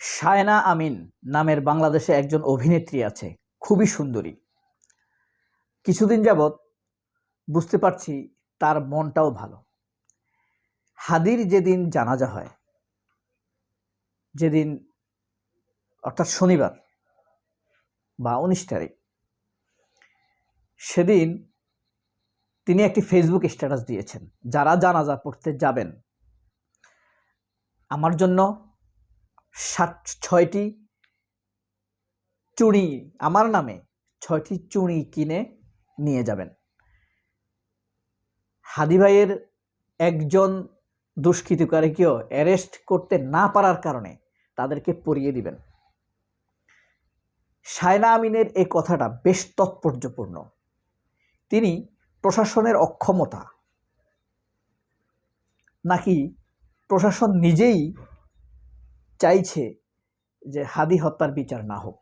শায়না আমিন নামের বাংলাদেশে একজন অভিনেত্রী আছে, খুবই সুন্দরী। কিছুদিন যাবৎ বুঝতে পারছি তার মনটাও ভালো। হাদির যেদিন জানাজা হয়, যেদিন অর্থাৎ শনিবার বা 19 তারিখ, সেদিন তিনি একটি ফেসবুক স্ট্যাটাস দিয়েছেন, যারা জানাজা পড়তে যাবেন আমার জন্য 6টি চুড়ি, আমার নামে 6টি চুড়ি কিনে নিয়ে যাবেন। হাদি ভাইয়ের একজন দুষ্কৃতকারীকেও অ্যারেস্ট করতে না পারার কারণে তাদেরকে পরিয়ে দিবেন। শায়না আমিনের এই কথাটা বেশ তাৎপর্যপূর্ণ। তিনি প্রশাসনের অক্ষমতা নাকি প্রশাসন নিজেই চাইছে যে হাদি হত্যার বিচার না হোক,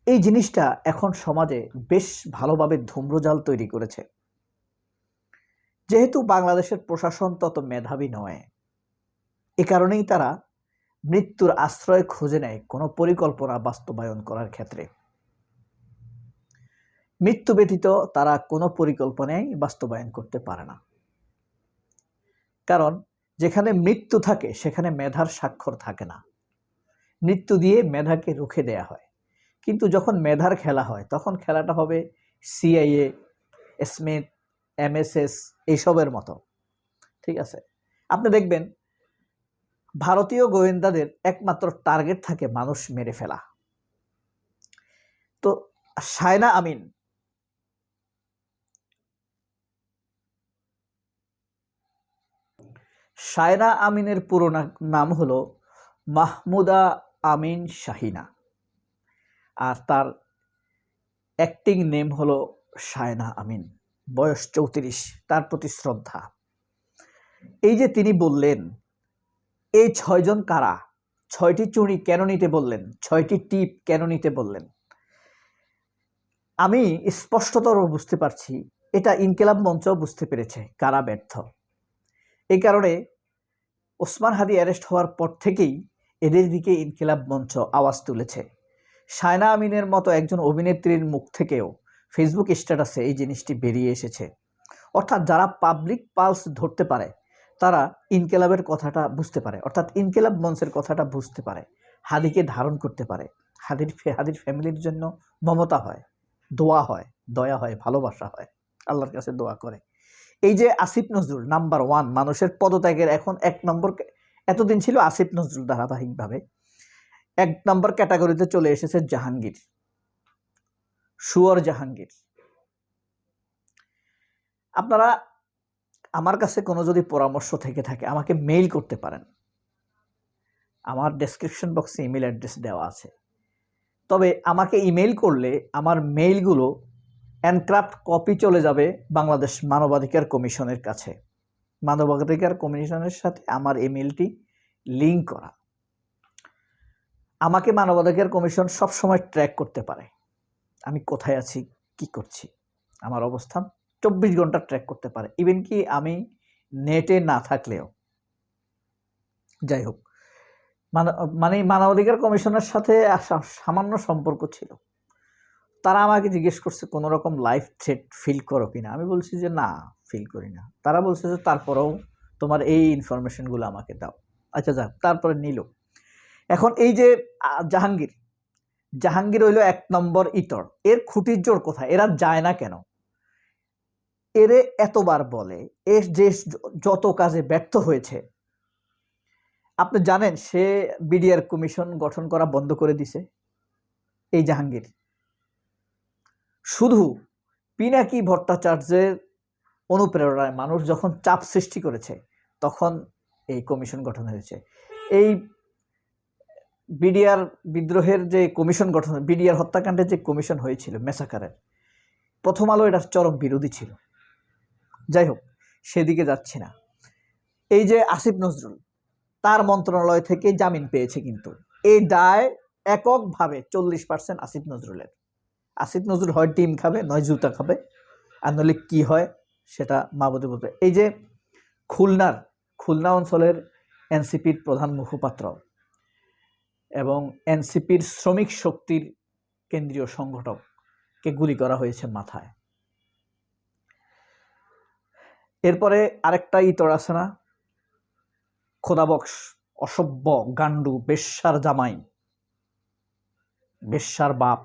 এই জিনিসটা এখন সমাজে বেশ ভালোভাবে ধূম্রজাল তৈরি করেছে। যেহেতু বাংলাদেশের প্রশাসন তত মেধাবী নয়, এ কারণেই তারা মৃত্যুর আশ্রয় খুঁজে নেয় কোনো পরিকল্পনা বাস্তবায়ন করার ক্ষেত্রে। মৃত্যু ব্যতীত তারা কোনো পরিকল্পনাই বাস্তবায়ন করতে পারে না, কারণ যেখানে মৃত্যু থাকে সেখানে মেধার স্বাক্ষর থাকে না। মৃত্যু দিয়ে মেধাকে রুখে দেয়া হয়, কিন্তু যখন মেধার খেলা হয় তখন খেলাটা হবে সিআইএ, স্মিথ, এমএসএস এইসবের মতো। ঠিক আছে, আপনি দেখবেন ভারতীয় গোয়েন্দাদের একমাত্র টার্গেট থাকে মানুষ মেরে ফেলা। তো শায়না আমিন শায়না আমিনের পুরো নাম হলো মাহমুদা আমিন শাহিনা, আর তার অ্যাক্টিং নেম হলো শায়না আমিন। বয়স 34, তার প্রতি শ্রদ্ধা। এই যে তিনি বললেন, এই 6 জন কারা, 6টি চুড়ি কেন নিতে বললেন, 6টি টিপ কেন নিতে বললেন, আমি স্পষ্টতর বুঝতে পারছি এটা ইনকিলাব মঞ্চ বুঝতে পেরেছে কারা ব্যর্থ। এই কারণে ওসমান হাদি অ্যারেস্ট হওয়ার পর থেকেই এদের দিকে ইনকিলাব মঞ্চ আওয়াজ তুলেছে। শায়না আমিনের মতো একজন অভিনেত্রীর মুখ থেকেও ফেসবুক স্ট্যাটাসে এই জিনিসটি বেরিয়ে এসেছে। অর্থাৎ যারা পাবলিক পালস ধরতে পারে তারা ইনকিলাবের কথাটা বুঝতে পারে, অর্থাৎ ইনকিলাব মঞ্চের কথাটা বুঝতে পারে, হাদিকে ধারণ করতে পারে। হাদির ফ্যামিলির জন্য মমতা হয়, দোয়া হয়, দয়া হয়, ভালোবাসা হয়, আল্লাহর কাছে দোয়া করে। এই যে আসিফ নজরুল নাম্বার 1, মানুষের পদত্যাগের এখন 1 নম্বর, এতদিন ছিল আসিফ নজরুল, ধারাবাহিকভাবে 1 নম্বর ক্যাটাগরিতে চলে এসেছে জাহাঙ্গীর, সুয়ার জাহাঙ্গীর। আপনারা আমার কাছে কোনো যদি পরামর্শ থেকে থাকে আমাকে মেইল করতে পারেন, আমার ডেসক্রিপশন বক্সে ইমেল অ্যাড্রেস দেওয়া আছে। তবে আমাকে ইমেইল করলে আমার মেইলগুলো এনক্রাফট কপি চলে যাবে বাংলাদেশ মানবাধিকার কমিশনের কাছে। মানবাধিকার কমিশনের সাথে আমার ইমেইলটি লিঙ্ক করা। আমাকে মানবাধিকার কমিশন সবসময় ট্র্যাক করতে পারে, আমি কোথায় আছি, কি করছি, আমার অবস্থান 24 ঘন্টা ট্র্যাক করতে পারে, ইভেন কি আমি নেটে না থাকলেও। যাই হোক, মানে মানবাধিকার কমিশনের সাথে সামান্য সম্পর্ক ছিল। তারা আমাকে জিজ্ঞেস করছে কোনো রকম লাইফ থ্রেট ফিল করো কিনা, আমি বলছি যে না, ফিল করি না। তারা বলছে যে তারপরেও তোমার এই ইনফরমেশনগুলো আমাকে দাও। আচ্ছা যাক, তারপরে নিল। এখন এই যে জাহাঙ্গীর হইল 1 নম্বর ইতর, এর খুঁটির জোর কোথায়, এরা যায় না কেন? এরে এতবার বলে, এর যে যত কাজে ব্যর্থ হয়েছে, আপনি জানেন সে বিডিআর কমিশন গঠন করা বন্ধ করে দিছে। এই জাহাঙ্গীর শুধু পিনাকি ভট্টাচার্যের অনুপ্রেরণায় মানুষ যখন চাপ সৃষ্টি করেছে তখন এই কমিশন গঠন হয়েছে। এই বিডিআর বিদ্রোহের যে কমিশন গঠন, বিডিআর হত্যাকাণ্ডের যে কমিশন হয়েছিল মেসাকারের, প্রথম আলো এটার চরম বিরোধী ছিল। যাই হোক, সেদিকে যাচ্ছি না। এই যে আসিফ নজরুল, তার মন্ত্রণালয় থেকে জামিন পেয়েছে, কিন্তু এই দায় এককভাবে 40% আসিফ নজরুলের। আসিফ নজরুল হয় ডিম খাবে, নয় জুতা খাবে, আর নইলে কি হয় সেটা মাবুদে বলবে। এই যে খুলনা অঞ্চলের এনসিপির প্রধান মুখপাত্র এবং এনসিপির শ্রমিক শক্তির কেন্দ্রীয় সংগঠককে গুলি করা হয়েছে মাথায়। এরপরে আরেকটা ইতর আছে না, খোদাবক্স, অসভ্য গান্ডু, বেশ্যার জামাই, বেশ্যার বাপ,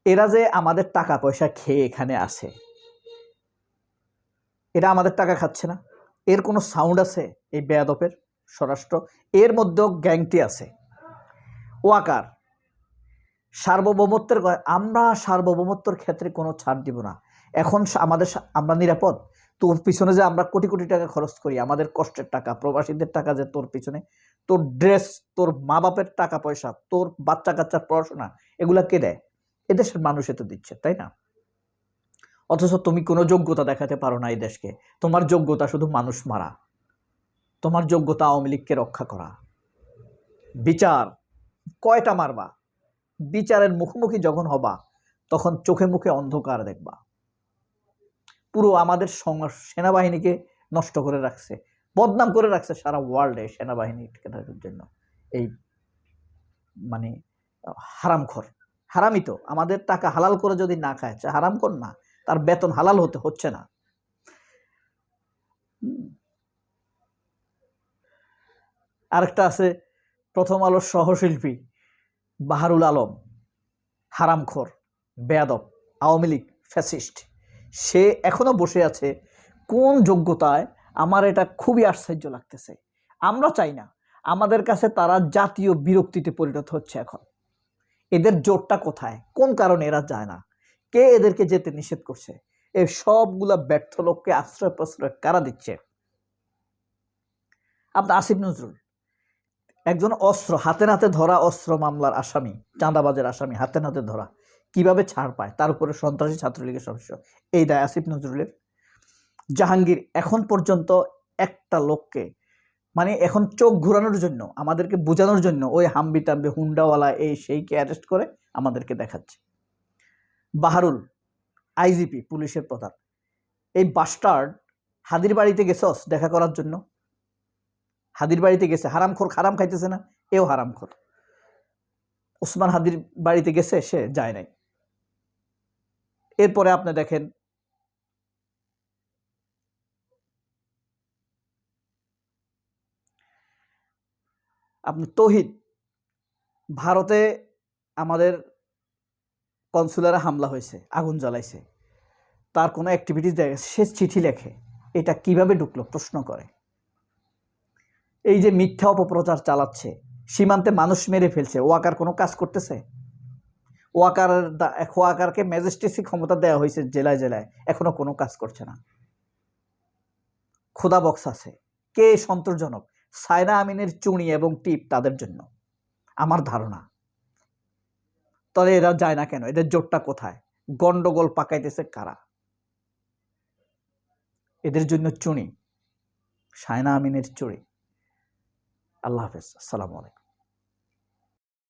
এরা যে আমাদের টাকা পয়সা খেয়ে এখানে আছে, এরা আমাদের টাকা খাচ্ছে না? এর কোনো সাউন্ড আছে এই বেয়াদপের? স্বরাষ্ট্র, এর মধ্যেও গ্যাংটি আছে। ওয়াকার সার্বভৌমত্বের, আমরা সার্বভৌমত্বের ক্ষেত্রে কোনো ছাড় দিব না। এখন আমরা নিরাপদ? তোর পিছনে যে আমরা কোটি কোটি টাকা খরচ করি, আমাদের কষ্টের টাকা, প্রবাসীদের টাকা, যে তোর পিছনে, তোর ড্রেস, তোর মা বাপের টাকা পয়সা, তোর বাচ্চা কাচ্চার পড়াশোনা, এগুলা কে দেয়? এদেশের মানুষ তো দিচ্ছে, তাই না? অথচ তুমি কোনো যোগ্যতা দেখাতে পারো না এই দেশকে। তোমার যোগ্যতা শুধু মানুষ মারা, তোমার যোগ্যতা আওয়ামী লীগকে রক্ষা করা। বিচার কয়টা মারবা? বিচারের মুখোমুখি যখন হবা, তখন চোখে মুখে অন্ধকার দেখবা। পুরো আমাদের সেনাবাহিনীকে নষ্ট করে রাখছে, বদনাম করে রাখছে সারা ওয়ার্ল্ডে সেনাবাহিনীর জন্য। এই মানে হারামখোর, হারামি তো। আমাদের টাকা হালাল করে যদি না খায়, হারামখোর না, তার বেতন হালাল হচ্ছে না। আরেকটা আছে প্রথম আলোর সহশিল্পী বাহারুল আলম, হারামখোর, বেয়াদব, আওয়ামী লীগ, ফ্যাসিস্ট। সে এখনো বসে আছে। কোন যোগ্যতায়? আমার এটা খুবই আশ্চর্য লাগতেছে। আমরা চাই না, আমাদের কাছে তারা জাতীয় বিরক্তিতে পরিণত হচ্ছে এখন। এদের জোরটা কোথায়? কোন কারণে এরা যায় না? কে এদেরকে যেতে নিষেধ করছে? এই সবগুলা ব্যর্থ লোককে আশ্রয় প্রশ্রয় কারা দিচ্ছে? আপনার আসিফ নজরুল, একজন অস্ত্র হাতে নাতে ধরা, অস্ত্র মামলার আসামি, চাঁদাবাজের আসামি, হাতে নাতে ধরা, কিভাবে ছাড় পায়? তার উপরে সন্ত্রাসী ছাত্রলীগের সদস্য, এই দায় আসিফ নজরুলের। জাহাঙ্গীর এখন পর্যন্ত একটা লোককে, মানে এখন চোখ ঘুরানোর জন্য, আমাদেরকে বোঝানোর জন্য ওই হাম্বি টাম্বি হুন্ডাওয়ালা এই সেইকে অ্যারেস্ট করে আমাদেরকে দেখাচ্ছে। বাহারুল আইজিপি, পুলিশের প্রধান, এই বাস্টার্ড হাদির বাড়িতে গেছস দেখা করার জন্য? হাদির বাড়িতে গেছে, হারামখোর, হারাম খাইতেছে না? এও হারামখোর। ওসমান হাদির বাড়িতে গেছে, সে যায় নাই। এরপরে আপনি দেখেন আপনি তৌহিদ, ভারতে আমাদের কনসুলারে হামলা হয়েছে, আগুন জ্বালাইছে, তার কোনো অ্যাক্টিভিটিস দেখা গেছে, সে চিঠি লেখে। এটা কিভাবে ঢুকলো প্রশ্ন করে। এই যে মিথ্যা অপপ্রচার চালাচ্ছে, সীমান্তে মানুষ মেরে ফেলছে, ওয়াকার কোনো কাজ করতেছে? ওয়াকারকে ম্যাজিস্ট্রেসি ক্ষমতা দেওয়া হয়েছে জেলায় জেলায়, এখনো কোনো কাজ করছে না। খোদা বক্স আছে। কে সন্তোষজনক? সায়না আমিনের চুনি এবং টিপ তাদের জন্য, আমার ধারণা। তাহলে এরা যায় না কেন? এদের জোরটা কোথায়? গন্ডগোল পাকাইতেছে কারা? এদের জন্য চুনি, সায়না আমিনের চুরি। আল্লাহ হাফেজ, আসসালামু আলাইকুম।